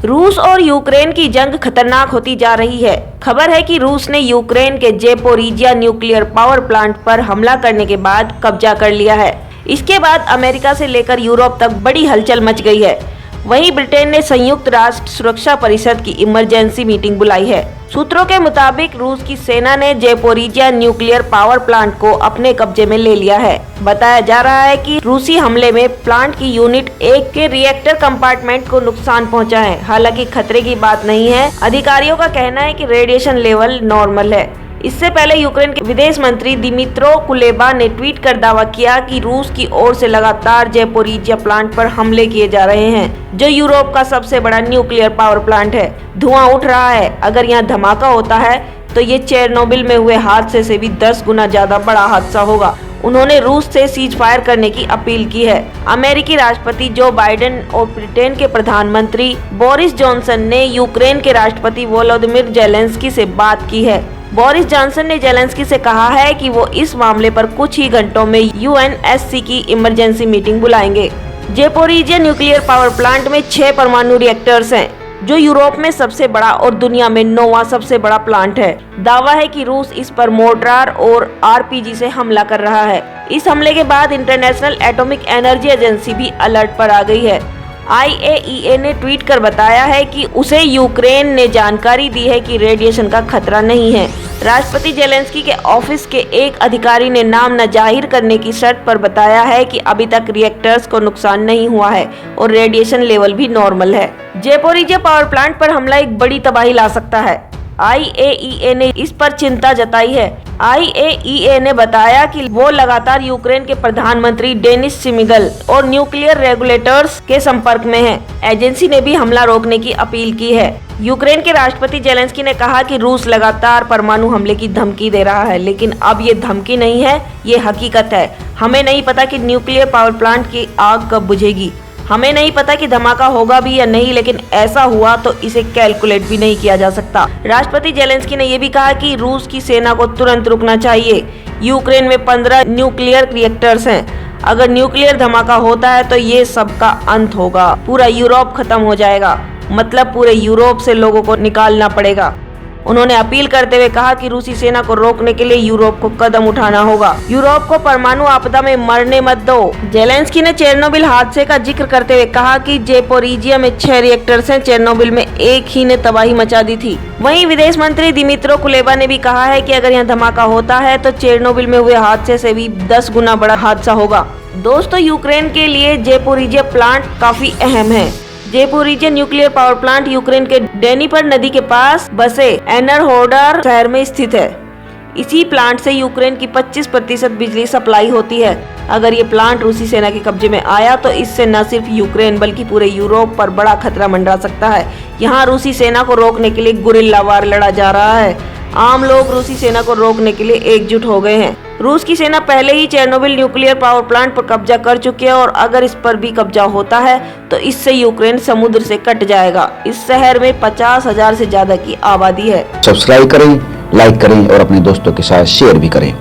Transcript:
रूस और यूक्रेन की जंग खतरनाक होती जा रही है। खबर है कि रूस ने यूक्रेन के ज़ेपोरिजिया न्यूक्लियर पावर प्लांट पर हमला करने के बाद कब्जा कर लिया है। इसके बाद अमेरिका से लेकर यूरोप तक बड़ी हलचल मच गई है। वहीं ब्रिटेन ने संयुक्त राष्ट्र सुरक्षा परिषद की इमरजेंसी मीटिंग बुलाई है। सूत्रों के मुताबिक रूस की सेना ने ज़ेपोरिजिया न्यूक्लियर पावर प्लांट को अपने कब्जे में ले लिया है। बताया जा रहा है कि रूसी हमले में प्लांट की यूनिट 1 के रिएक्टर कंपार्टमेंट को नुकसान पहुंचा है। हालांकि खतरे की बात नहीं है। अधिकारियों का कहना है कि रेडिएशन लेवल नॉर्मल है। इससे पहले यूक्रेन के विदेश मंत्री दिमित्रो कुलेबा ने ट्वीट कर दावा किया कि रूस की ओर से लगातार ज़ेपोरिजिया प्लांट पर हमले किए जा रहे हैं, जो यूरोप का सबसे बड़ा न्यूक्लियर पावर प्लांट है। धुआं उठ रहा है। अगर यहाँ धमाका होता है तो ये चेरनोबिल में हुए हादसे से भी 10 गुना ज्यादा बड़ा हादसा होगा। उन्होंने रूस से सीज फायर करने की अपील की है। अमेरिकी राष्ट्रपति जो बाइडेन और ब्रिटेन के प्रधानमंत्री बोरिस जॉनसन ने यूक्रेन के राष्ट्रपति वोलोदिमीर जेलेंस्की से बात की है। बोरिस जॉनसन ने जेलेंस्की से कहा है कि वो इस मामले पर कुछ ही घंटों में यूएनएससी की इमरजेंसी मीटिंग बुलाएंगे। ज़ेपोरिजिया न्यूक्लियर पावर प्लांट में 6 परमाणु रिएक्टर्स हैं, जो यूरोप में सबसे बड़ा और दुनिया में 9वां सबसे बड़ा प्लांट है। दावा है कि रूस इस पर मोर्टार और आरपीजी से हमला कर रहा है। इस हमले के बाद इंटरनेशनल एटॉमिक एनर्जी एजेंसी भी अलर्ट पर आ गई है। IAEA ने ट्वीट कर बताया है कि उसे यूक्रेन ने जानकारी दी है कि रेडिएशन का खतरा नहीं है। राष्ट्रपति जेलेंस्की के ऑफिस के एक अधिकारी ने नाम न जाहिर करने की शर्त पर बताया है कि अभी तक रिएक्टर्स को नुकसान नहीं हुआ है और रेडिएशन लेवल भी नॉर्मल है। ज़ेपोरिजिया पावर प्लांट पर हमला एक बड़ी तबाही ला सकता है। IAEA ने इस पर चिंता जताई है। IAEA ने बताया कि वो लगातार यूक्रेन के प्रधानमंत्री डेनिस शिमिगल और न्यूक्लियर रेगुलेटर्स के संपर्क में है। एजेंसी ने भी हमला रोकने की अपील की है। यूक्रेन के राष्ट्रपति जेलेंस्की ने कहा कि रूस लगातार परमाणु हमले की धमकी दे रहा है, लेकिन अब ये धमकी नहीं है, ये हकीकत है। हमें नहीं पता कि न्यूक्लियर पावर प्लांट की आग कब बुझेगी। हमें नहीं पता कि धमाका होगा भी या नहीं, लेकिन ऐसा हुआ तो इसे कैलकुलेट भी नहीं किया जा सकता। राष्ट्रपति जेलेंस्की ने यह भी कहा कि रूस की सेना को तुरंत रुकना चाहिए। यूक्रेन में 15 न्यूक्लियर रिएक्टर्स हैं। अगर न्यूक्लियर धमाका होता है तो ये सबका अंत होगा। पूरा यूरोप खत्म हो जाएगा। मतलब पूरे यूरोप से लोगों को निकालना पड़ेगा। उन्होंने अपील करते हुए कहा कि रूसी सेना को रोकने के लिए यूरोप को कदम उठाना होगा। यूरोप को परमाणु आपदा में मरने मत दो। जेलेंस्की ने चेरनोबिल हादसे का जिक्र करते हुए कहा कि ज़ेपोरिजिया में 6 रिएक्टर्स हैं, चेरनोबिल में एक ही ने तबाही मचा दी थी। वहीं विदेश मंत्री दिमित्रो कुलेबा ने भी कहा है कि अगर यहाँ धमाका होता है तो चेरनोबिल में हुए हादसे से भी 10 गुना बड़ा हादसा होगा। दोस्तों, यूक्रेन के लिए ज़ेपोरिजिया प्लांट काफी अहम है। Zaporizhzhia nuclear power plant Ukraine के डेनीपर नदी के पास बसे एनरहोडर शहर में स्थित है। इसी प्लांट से यूक्रेन की 25% बिजली सप्लाई होती है। अगर ये प्लांट रूसी सेना के कब्जे में आया तो इससे न सिर्फ यूक्रेन बल्कि पूरे यूरोप पर बड़ा खतरा मंडरा सकता है। यहाँ रूसी सेना को रोकने के लिए गुरिल्ला वार लड़ा जा रहा है। आम लोग रूसी सेना को रोकने के लिए एकजुट हो गए हैं। रूस की सेना पहले ही चेरनोबिल न्यूक्लियर पावर प्लांट पर कब्जा कर चुकी है और अगर इस पर भी कब्जा होता है तो इससे यूक्रेन समुद्र से कट जाएगा। इस शहर में 50,000 से ज्यादा की आबादी है। सब्सक्राइब करें, लाइक करें और अपने दोस्तों के साथ शेयर भी करें।